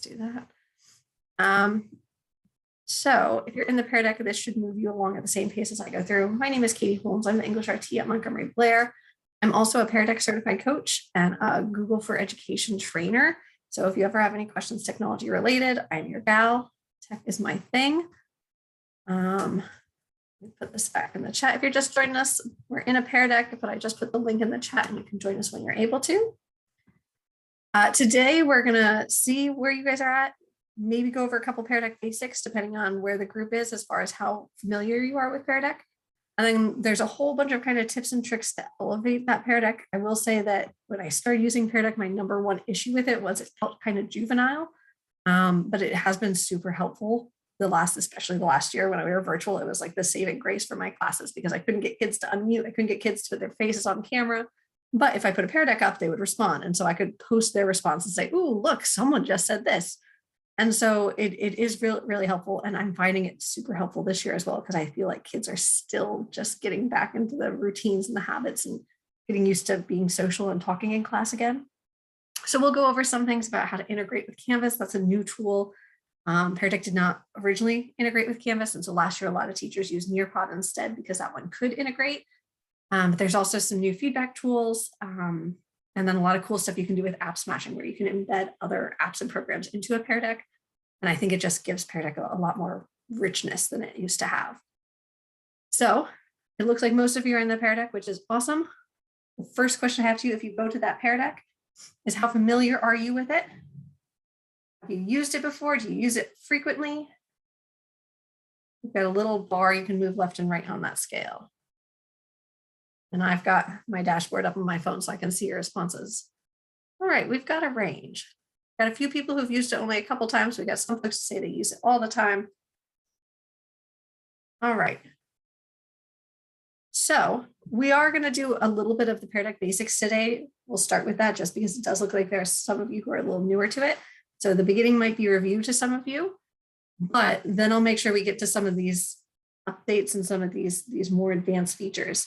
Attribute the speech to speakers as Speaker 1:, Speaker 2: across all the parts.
Speaker 1: do that. So if you're in the Pear Deck, this should move you along at the same pace as I go through. My name is Katie Holmes. I'm the English RT at Montgomery Blair. I'm also a Pear Deck certified coach and a Google for Education trainer. So if you ever have any questions technology related, I'm your gal. Tech is my thing. Let me put this back in the chat. If you're just joining us, we're in a Pear Deck, but I just put the link in the chat and you can join us when you're able to. Today, we're gonna see where you guys are at, maybe go over a couple Pear Deck basics, depending on where the group is as far as how familiar you are with Pear Deck. And then there's a whole bunch of kind of tips and tricks to elevate that Pear Deck. I will say that when I started using Pear Deck, my number one issue with it was it felt kind of juvenile, but it has been super helpful. Especially the last year when we were virtual, it was like the saving grace for my classes because I couldn't get kids to unmute. I couldn't get kids to put their faces on camera. But if I put a Pear Deck up, they would respond. And so I could post their response and say, ooh, look, someone just said this. And so it is really, really helpful. And I'm finding it super helpful this year as well, because I feel like kids are still just getting back into the routines and the habits and getting used to being social and talking in class again. So we'll go over some things about how to integrate with Canvas. That's a new tool. Pear Deck did not originally integrate with Canvas. And so last year, a lot of teachers used Nearpod instead because that one could integrate. But there's also some new feedback tools. And then a lot of cool stuff you can do with app smashing, where you can embed other apps and programs into a Pear Deck. And I think it just gives Pear Deck a lot more richness than it used to have. So it looks like most of you are in the Pear Deck, which is awesome. The first question I have to you, if you go to that Pear Deck, is how familiar are you with it? Have you used it before? Do you use it frequently? You've got a little bar you can move left and right on that scale. And I've got my dashboard up on my phone so I can see your responses. All right, we've got a range. Got a few people who've used it only a couple times. We got some folks to say they use it all the time. All right. So we are going to do a little bit of the Pear Deck basics today. We'll start with that just because it does look like there are some of you who are a little newer to it. So the beginning might be a review to some of you, but then I'll make sure we get to some of these updates and some of these more advanced features.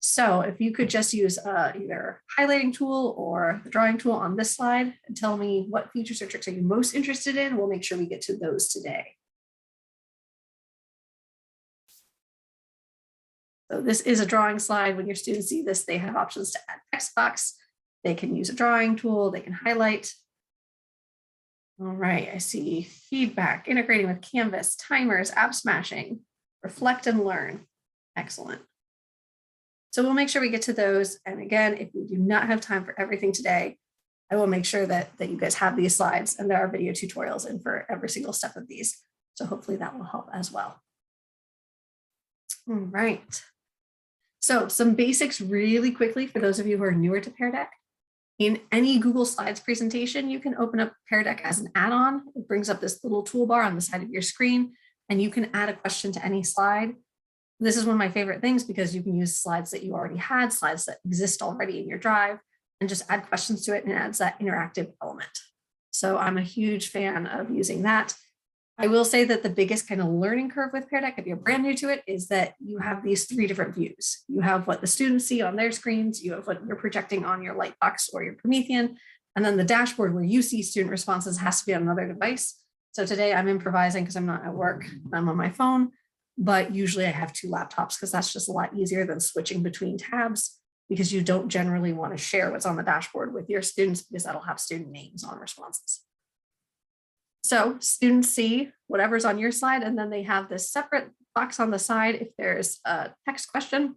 Speaker 1: So if you could just use either highlighting tool or the drawing tool on this slide and tell me what features or tricks are you most interested in, we'll make sure we get to those today. So this is a drawing slide. When your students see this, they have options to add text box. They can use a drawing tool. They can highlight. All right, I see feedback, integrating with Canvas, timers, app smashing, reflect and learn. Excellent. So we'll make sure we get to those. And again, if we do not have time for everything today, I will make sure that you guys have these slides and there are video tutorials in for every single step of these. So hopefully that will help as well. All right. So some basics really quickly for those of you who are newer to Pear Deck. In any Google Slides presentation, you can open up Pear Deck as an add-on. It brings up this little toolbar on the side of your screen, and you can add a question to any slide. This is one of my favorite things because you can use slides that you already had, slides that exist already in your drive, and just add questions to it, and it adds that interactive element. So I'm a huge fan of using that. I will say that the biggest kind of learning curve with Pear Deck, if you're brand new to it, is that you have these three different views. You have what the students see on their screens, you have what you're projecting on your Lightbox or your Promethean, and then the dashboard where you see student responses has to be on another device. So today I'm improvising because I'm not at work, I'm on my phone, but usually I have two laptops because that's just a lot easier than switching between tabs, because you don't generally want to share what's on the dashboard with your students because that'll have student names on responses. So students see whatever's on your slide, and then they have this separate box on the side if there's a text question.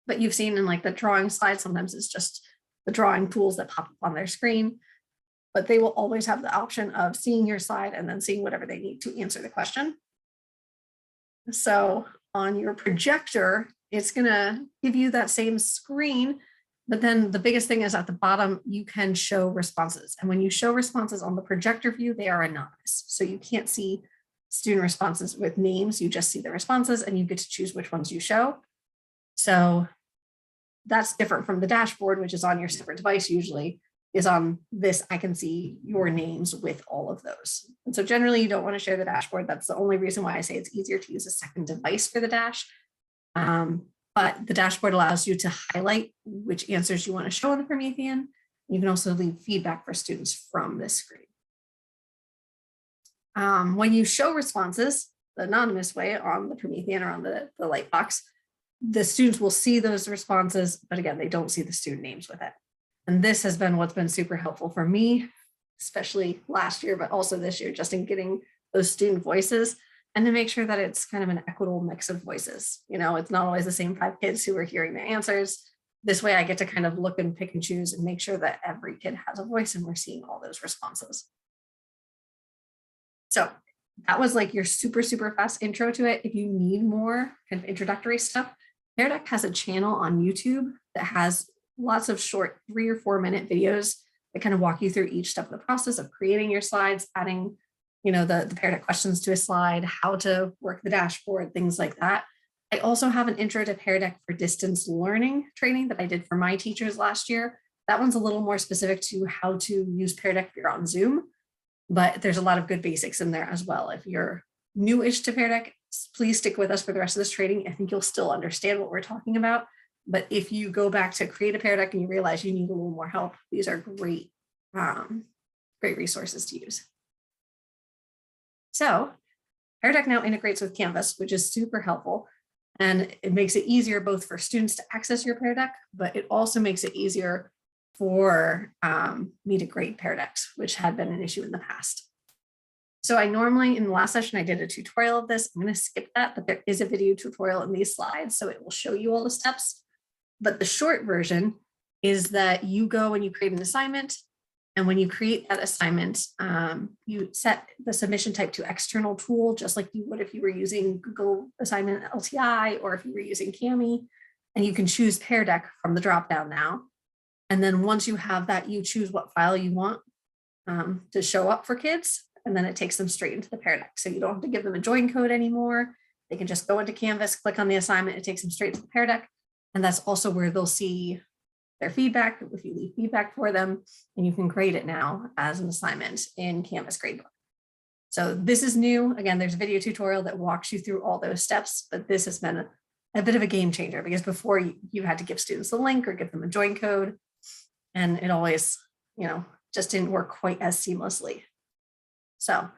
Speaker 1: But you've seen in like the drawing slide, sometimes it's just the drawing tools that pop up on their screen, but they will always have the option of seeing your slide and then seeing whatever they need to answer the question. So on your projector, it's going to give you that same screen. But then the biggest thing is at the bottom, you can show responses. And when you show responses on the projector view, they are anonymous. So you can't see student responses with names. You just see the responses and you get to choose which ones you show. So that's different from the dashboard, which is on your separate device usually. Is on this, I can see your names with all of those. And so generally you don't want to share the dashboard. That's the only reason why I say it's easier to use a second device for the dash. But the dashboard allows you to highlight which answers you want to show on the Promethean. You can also leave feedback for students from this screen. When you show responses the anonymous way on the Promethean or on the light box, the students will see those responses, but again, they don't see the student names with it. And this has been what's been super helpful for me, especially last year, but also this year, just in getting those student voices and to make sure that it's kind of an equitable mix of voices. You know, it's not always the same 5 kids who are hearing the answers. This way I get to kind of look and pick and choose and make sure that every kid has a voice and we're seeing all those responses. So that was like your super, super fast intro to it. If you need more kind of introductory stuff, Pear Deck has a channel on YouTube that has lots of short 3 or 4 minute videos that kind of walk you through each step of the process of creating your slides, adding, you know, the Pear Deck questions to a slide, how to work the dashboard, things like that. I also have an intro to Pear Deck for distance learning training that I did for my teachers last year. That one's a little more specific to how to use Pear Deck if you're on Zoom, but there's a lot of good basics in there as well. If you're newish to Pear Deck, please stick with us for the rest of this training. I think you'll still understand what we're talking about. But if you go back to create a Pear Deck and you realize you need a little more help, these are great, great resources to use. So Pear Deck now integrates with Canvas, which is super helpful. And it makes it easier both for students to access your Pear Deck, but it also makes it easier for me to grade Pear Decks, which had been an issue in the past. So I normally, in the last session, I did a tutorial of this. I'm going to skip that, but there is a video tutorial in these slides, so it will show you all the steps. But the short version is that you go and you create an assignment. And when you create that assignment, you set the submission type to external tool, just like you would if you were using Google Assignment LTI or if you were using Kami. And you can choose Pear Deck from the dropdown now. And then once you have that, you choose what file you want to show up for kids. And then it takes them straight into the Pear Deck. So you don't have to give them a join code anymore. They can just go into Canvas, click on the assignment. It takes them straight to the Pear Deck. And that's also where they'll see their feedback if you leave feedback for them, and you can grade it now as an assignment in Canvas Gradebook. So this is new. Again, there's a video tutorial that walks you through all those steps, but this has been a bit of a game changer because before you had to give students the link or give them a join code, and it always, you know, just didn't work quite as seamlessly. So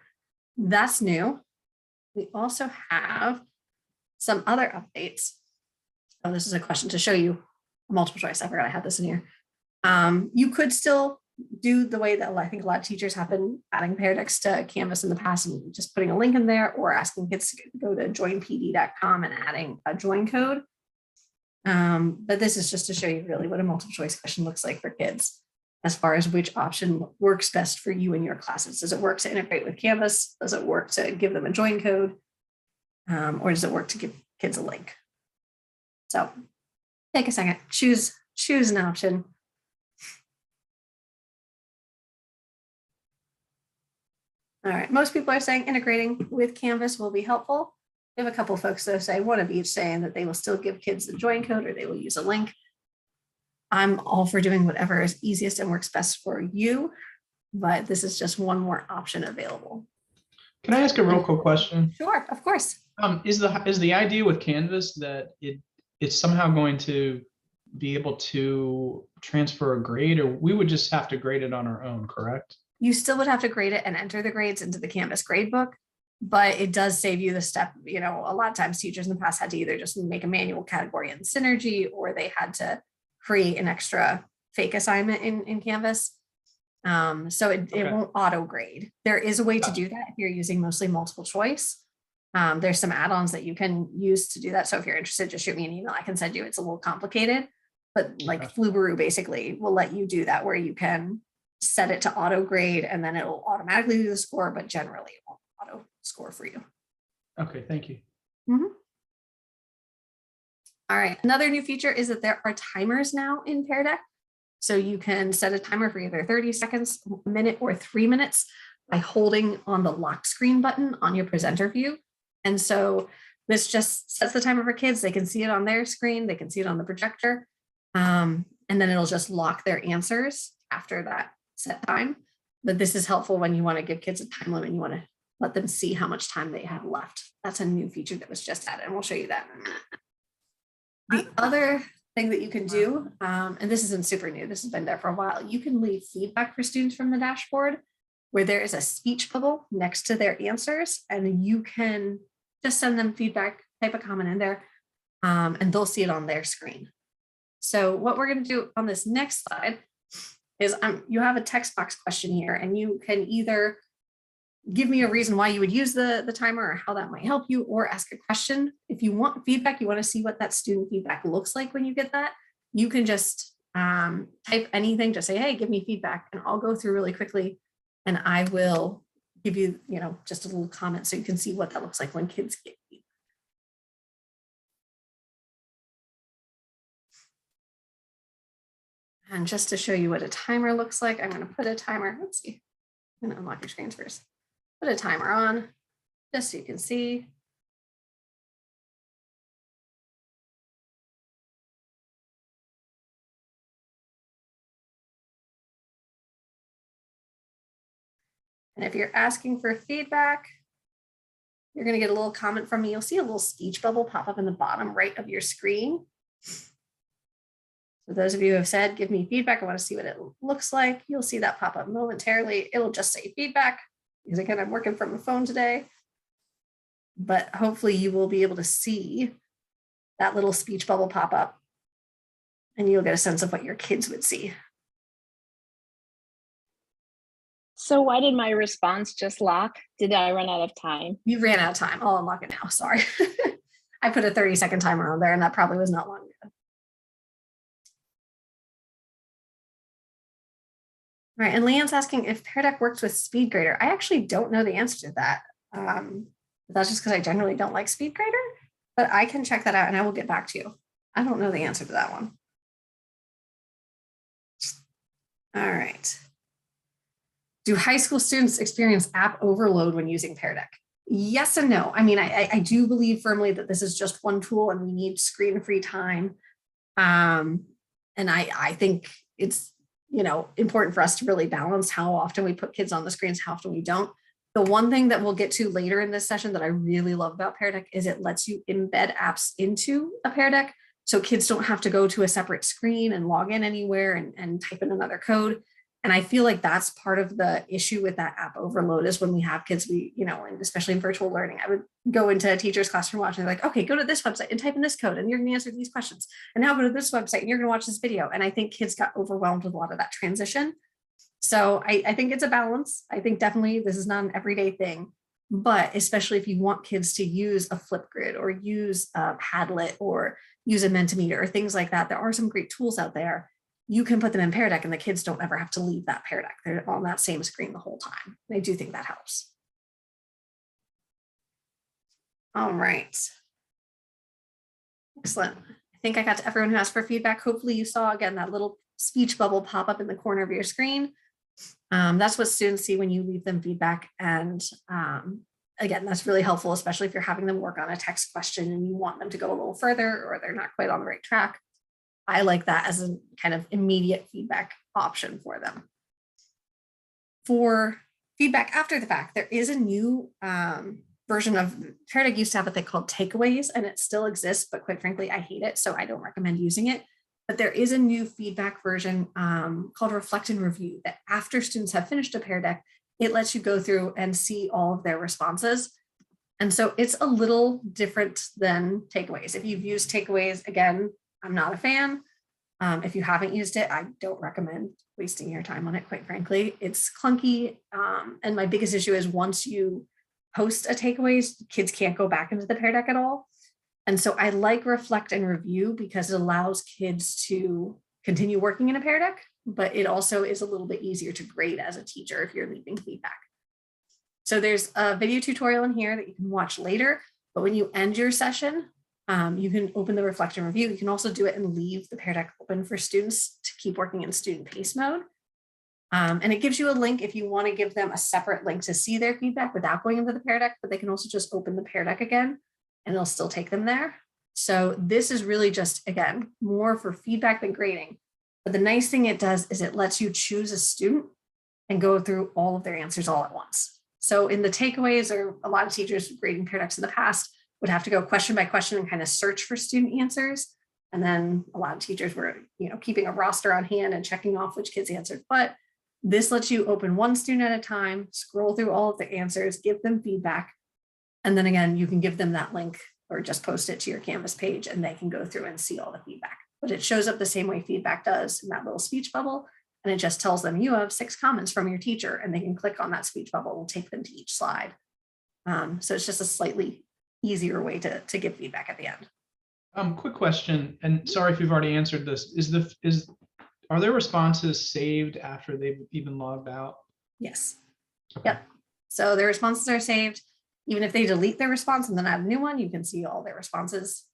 Speaker 1: that's new. We also have some other updates. Oh, this is a question to show you multiple choice. I forgot I had this in here. You could still do the way that I think a lot of teachers have been adding Pear Decks to Canvas in the past and just putting a link in there or asking kids to go to joinpd.com and adding a join code. But this is just to show you really what a multiple choice question looks like for kids as far as which option works best for you and your classes. Does it work to integrate with Canvas? Does it work to give them a join code? Or does it work to give kids a link? So take a second, choose an option. All right, most people are saying integrating with Canvas will be helpful. We have a couple of folks that say one of each saying that they will still give kids the join code or they will use a link. I'm all for doing whatever is easiest and works best for you, but this is just one more option available.
Speaker 2: Can I ask a real quick question?
Speaker 1: Sure, of course.
Speaker 2: Is the idea with Canvas that it's somehow going to be able to transfer a grade, or we would just have to grade it on our own, correct?
Speaker 1: You still would have to grade it and enter the grades into the Canvas gradebook, but it does save you the step. You know, a lot of times teachers in the past had to either just make a manual category in Synergy, or they had to create an extra fake assignment in Canvas. So it won't auto grade. There is a way to do that if you're using mostly multiple choice. There's some add-ons that you can use to do that. So if you're interested, just shoot me an email. I can send you. It's a little complicated, but like Flubaroo basically will let you do that, where you can set it to auto grade and then it'll automatically do the score, but generally it won't auto score for you.
Speaker 2: Okay, thank you.
Speaker 1: All right, another new feature is that there are timers now in Pear Deck. So you can set a timer for either 30 seconds, a minute, or 3 minutes by holding on the lock screen button on your presenter view. And so this just sets the timer for kids. They can see it on their screen. They can see it on the projector. And then it'll just lock their answers after that set time. But this is helpful when you want to give kids a time limit and you want to let them see how much time they have left. That's a new feature that was just added, and we'll show you that in a minute. The other thing that you can do, and this isn't super new, this has been there for a while, you can leave feedback for students from the dashboard. where there is a speech bubble next to their answers, and you can just send them feedback, type a comment in there, and they'll see it on their screen. So what we're going to do on this next slide is you have a text box question here, and you can either give me a reason why you would use the timer or how that might help you, or ask a question. If you want feedback, you want to see what that student feedback looks like when you get that, you can just type anything, just say, hey, give me feedback, and I'll go through really quickly, and I will give you, just a little comment so you can see what that looks like when kids get feedback. And just to show you what a timer looks like, I'm going to put a timer. Let's see. I'm going to unlock your screens first. Put a timer on just so you can see. And if you're asking for feedback, you're going to get a little comment from me. You'll see a little speech bubble pop up in the bottom right of your screen. So those of you who have said, give me feedback, I want to see what it looks like, you'll see that pop up momentarily. It'll just say feedback, because again, I'm working from a phone today. But hopefully you will be able to see that little speech bubble pop up, and you'll get a sense of what your kids would see.
Speaker 3: So why did my response just lock? Did I run out of time?
Speaker 1: You ran out of time. I'll unlock it now. Sorry. I put a 30-second timer on there, and that probably was not long ago. All right, and Leanne's asking if Pear Deck works with SpeedGrader. I actually don't know the answer to that. That's just because I generally don't like SpeedGrader, but I can check that out and I will get back to you. I don't know the answer to that one. All right. Do high school students experience app overload when using Pear Deck? Yes and no. I mean, I do believe firmly that this is just one tool and we need screen-free time. And I think it's, important for us to really balance how often we put kids on the screens, how often we don't. The one thing that we'll get to later in this session that I really love about Pear Deck is it lets you embed apps into a Pear Deck, so kids don't have to go to a separate screen and log in anywhere and type in another code. And I feel like that's part of the issue with that app overload is when we have kids, and especially in virtual learning, I would go into a teacher's classroom watching, like, okay, go to this website and type in this code and you're going to answer these questions. And now go to this website and you're going to watch this video. And I think kids got overwhelmed with a lot of that transition. So I think it's a balance. I think definitely this is not an everyday thing, but especially if you want kids to use a Flipgrid or use a Padlet or use a Mentimeter or things like that, there are some great tools out there. You can put them in Pear Deck and the kids don't ever have to leave that Pear Deck. They're on that same screen the whole time. I do think that helps. All right. Excellent. I think I got to everyone who asked for feedback. Hopefully you saw, again, that little speech bubble pop up in the corner of your screen. That's what students see when you leave them feedback. And again, that's really helpful, especially if you're having them work on a text question and you want them to go a little further or they're not quite on the right track. I like that as a kind of immediate feedback option for them. For feedback after the fact, there is a new version of Pear Deck used to have what they called takeaways, and it still exists, but quite frankly, I hate it, so I don't recommend using it. But there is a new feedback version called Reflect and Review that after students have finished a Pear Deck, it lets you go through and see all of their responses. And so it's a little different than takeaways. If you've used takeaways, again, I'm not a fan. If you haven't used it, I don't recommend wasting your time on it, quite frankly. It's clunky. And my biggest issue is once you post a takeaways, kids can't go back into the Pear Deck at all. And so I like Reflect and Review because it allows kids to continue working in a Pear Deck, but it also is a little bit easier to grade as a teacher if you're leaving feedback. So there's a video tutorial in here that you can watch later, but when you end your session, you can open the Reflect and Review. You can also do it and leave the Pear Deck open for students to keep working in student pace mode. And it gives you a link if you want to give them a separate link to see their feedback without going into the Pear Deck, but they can also just open the Pear Deck again and it'll still take them there. So this is really just, again, more for feedback than grading. But the nice thing it does is it lets you choose a student and go through all of their answers all at once. So in the takeaways, or a lot of teachers grading Pear Decks in the past would have to go question by question and kind of search for student answers. And then a lot of teachers were, keeping a roster on hand and checking off which kids answered what. This lets you open one student at a time, scroll through all of the answers, give them feedback. And then again, you can give them that link or just post it to your Canvas page and they can go through and see all the feedback. But it shows up the same way feedback does in that little speech bubble. And it just tells them you have 6 comments from your teacher and they can click on that speech bubble, will take them to each slide. So it's just a slightly easier way to give feedback at the end.
Speaker 2: Quick question, and sorry if you've already answered this. Are their responses saved after they've even logged out?
Speaker 1: Yes. Yep. So their responses are saved. Even if they delete their response and then add a new one, you can see all their responses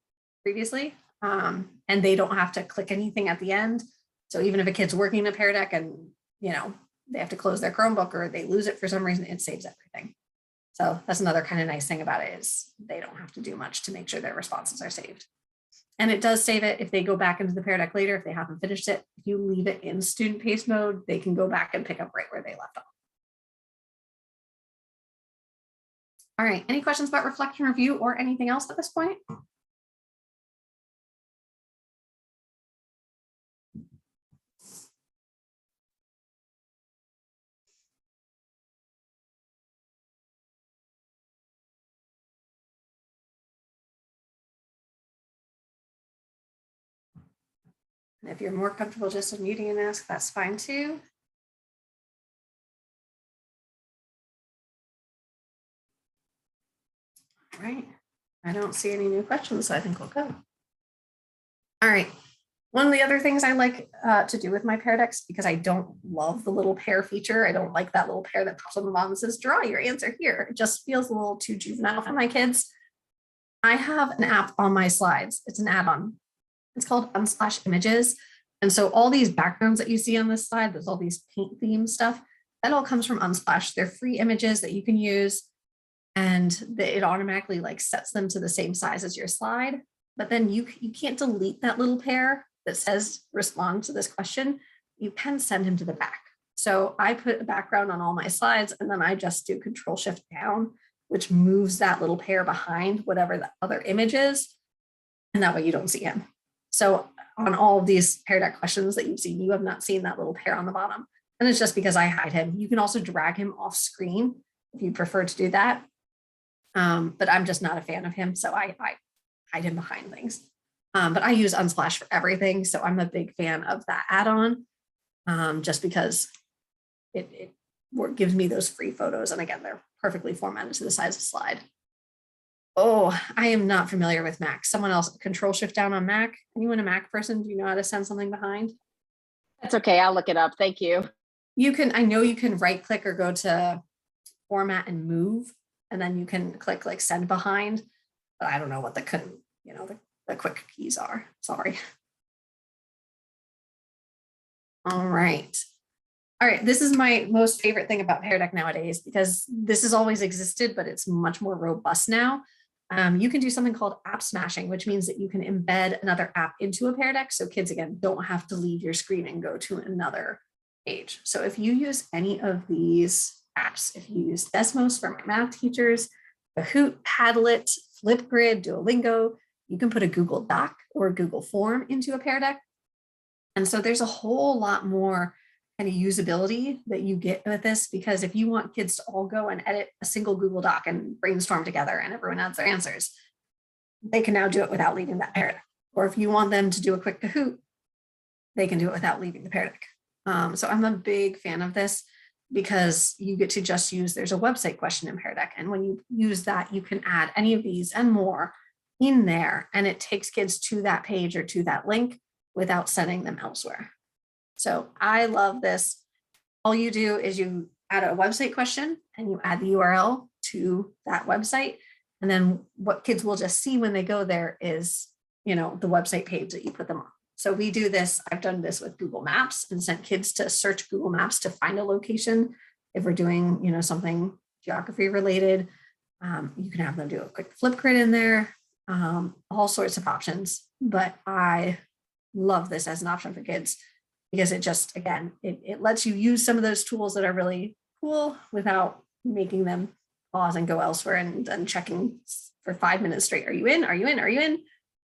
Speaker 1: previously. And they don't have to click anything at the end. So even if a kid's working in a Pear Deck and, you know, they have to close their Chromebook or they lose it for some reason, it saves everything. So that's another kind of nice thing about it is they don't have to do much to make sure their responses are saved. And it does save it if they go back into the Pear Deck later, if they haven't finished it. If you leave it in student pace mode, they can go back and pick up right where they left off. All right, any questions about reflect and review or anything else at this point? And if you're more comfortable just unmuting and ask, that's fine too. All right, I don't see any new questions, so I think we'll go. All right, one of the other things I like to do with my Pear Decks, because I don't love the little pear feature, I don't like that little pear that pops on the bottom and says, draw your answer here. It just feels a little too juvenile for my kids. I have an app on my slides. It's an add-on. It's called Unsplash Images. And so all these backgrounds that you see on this slide, there's all these paint theme stuff, that all comes from Unsplash. They're free images that you can use. And it automatically like sets them to the same size as your slide. But then you can't delete that little pear that says respond to this question. You can send him to the back. So I put a background on all my slides and then I just do Control-Shift down, which moves that little pear behind whatever the other image is. And that way you don't see him. So on all of these Pear Deck questions that you've seen, you have not seen that little pear on the bottom. And it's just because I hide him. You can also drag him off screen if you prefer to do that. But I'm just not a fan of him. So I hide him behind things. But I use Unsplash for everything. So I'm a big fan of that add-on just because it gives me those free photos. And again, they're perfectly formatted to the size of the slide. Oh, I am not familiar with Mac. Someone else, Control-Shift down on Mac. Anyone a Mac person? Do you know how to send something behind?
Speaker 3: That's okay. I'll look it up. Thank you.
Speaker 1: You can, I know you can right click or go to format and move, and then you can click like send behind, but I don't know what the quick keys are. Sorry. All right. All right, this is my most favorite thing about Pear Deck nowadays because this has always existed, but it's much more robust now. You can do something called app smashing, which means that you can embed another app into a Pear Deck. So kids, again, don't have to leave your screen and go to another page. So if you use any of these apps, if you use Desmos for my math teachers, Kahoot, Padlet, Flipgrid, Duolingo, you can put a Google Doc or a Google Form into a Pear Deck. And so there's a whole lot more kind of usability that you get with this, because if you want kids to all go and edit a single Google Doc and brainstorm together and everyone adds their answers, they can now do it without leaving that Pear Deck. Or if you want them to do a quick Kahoot, they can do it without leaving the Pear Deck. So I'm a big fan of this because you get to just use, there's a website question in Pear Deck. And when you use that, you can add any of these and more in there. And it takes kids to that page or to that link without sending them elsewhere. So I love this. All you do is you add a website question and you add the URL to that website. And then what kids will just see when they go there is, the website page that you put them on. So we do this. I've done this with Google Maps and sent kids to search Google Maps to find a location. If we're doing, something geography related, you can have them do a quick Flipgrid in there, all sorts of options. But I love this as an option for kids, because it just, again, it lets you use some of those tools that are really cool without making them pause and go elsewhere and checking for 5 minutes straight. Are you in? Are you in? Are you in?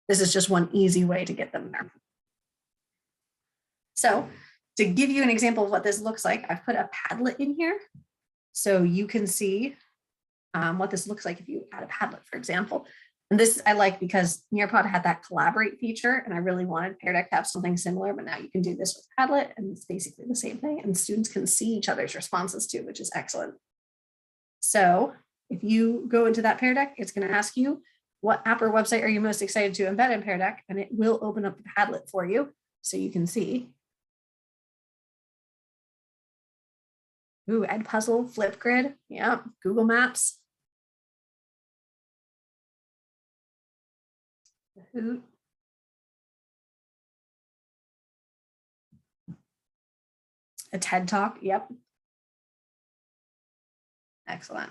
Speaker 1: This is just one easy way to get them there. So to give you an example of what this looks like, I've put a Padlet in here. So you can see what this looks like if you add a Padlet, for example. And this I like because Nearpod had that collaborate feature, and I really wanted Pear Deck to have something similar, but now you can do this with Padlet, and it's basically the same thing, and students can see each other's responses too, which is excellent. So if you go into that Pear Deck, it's going to ask you, what app or website are you most excited to embed in Pear Deck? And it will open up the Padlet for you so you can see. Ooh, Edpuzzle, Flipgrid, yeah, Google Maps. Hoot. A TED Talk, yep. Excellent.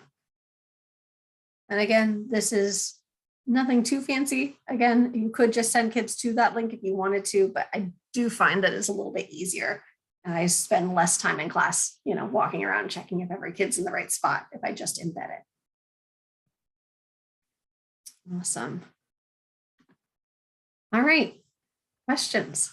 Speaker 1: And again, this is nothing too fancy. Again, you could just send kids to that link if you wanted to, but I do find that it's a little bit easier. And I spend less time in class, you know, walking around checking if every kid's in the right spot if I just embed it. Awesome. All right, questions?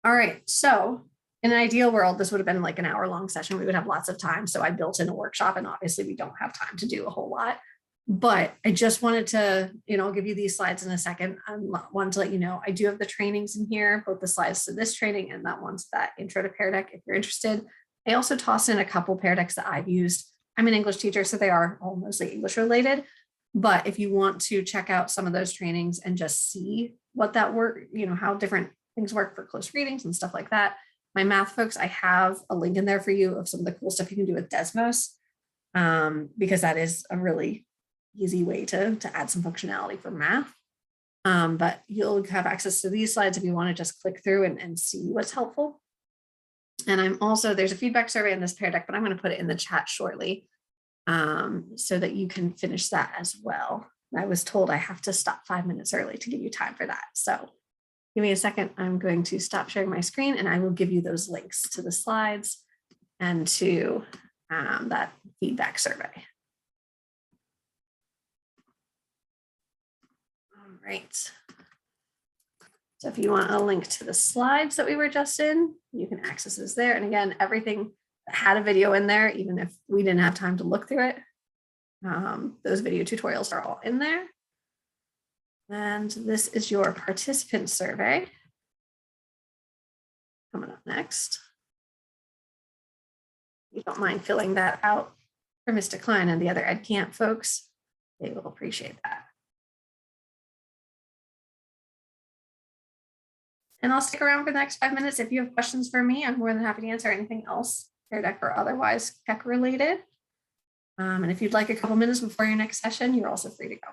Speaker 1: All right, so in an ideal world, this would have been like an hour-long session. We would have lots of time. So I built in a workshop, and obviously we don't have time to do a whole lot. But I just wanted to, you know, I'll give you these slides in a second. I wanted to let you know I do have the trainings in here, both the slides to this training and that one's that intro to Pear Deck if you're interested. I also tossed in a couple Pear Decks that I've used. I'm an English teacher, so they are all mostly English related. But if you want to check out some of those trainings and just see what that work, you know, how different things work for close readings and stuff like that. My math folks, I have a link in there for you of some of the cool stuff you can do with Desmos, because that is a really easy way to add some functionality for math. But you'll have access to these slides if you want to just click through and see what's helpful. And I'm also, there's a feedback survey in this Pear Deck, but I'm going to put it in the chat shortly so that you can finish that as well. I was told I have to stop 5 minutes early to give you time for that. So give me a second. I'm going to stop sharing my screen and I will give you those links to the slides and to that feedback survey. All right. So if you want a link to the slides that we were just in, you can access this there. And again, everything that had a video in there, even if we didn't have time to look through it, those video tutorials are all in there. And this is your participant survey coming up next. If you don't mind filling that out for Mr. Klein and the other EdCamp folks, they will appreciate that. And I'll stick around for the next 5 minutes. If you have questions for me, I'm more than happy to answer anything else, Pear Deck or otherwise tech related. And if you'd like a couple minutes before your next session, you're also free to go.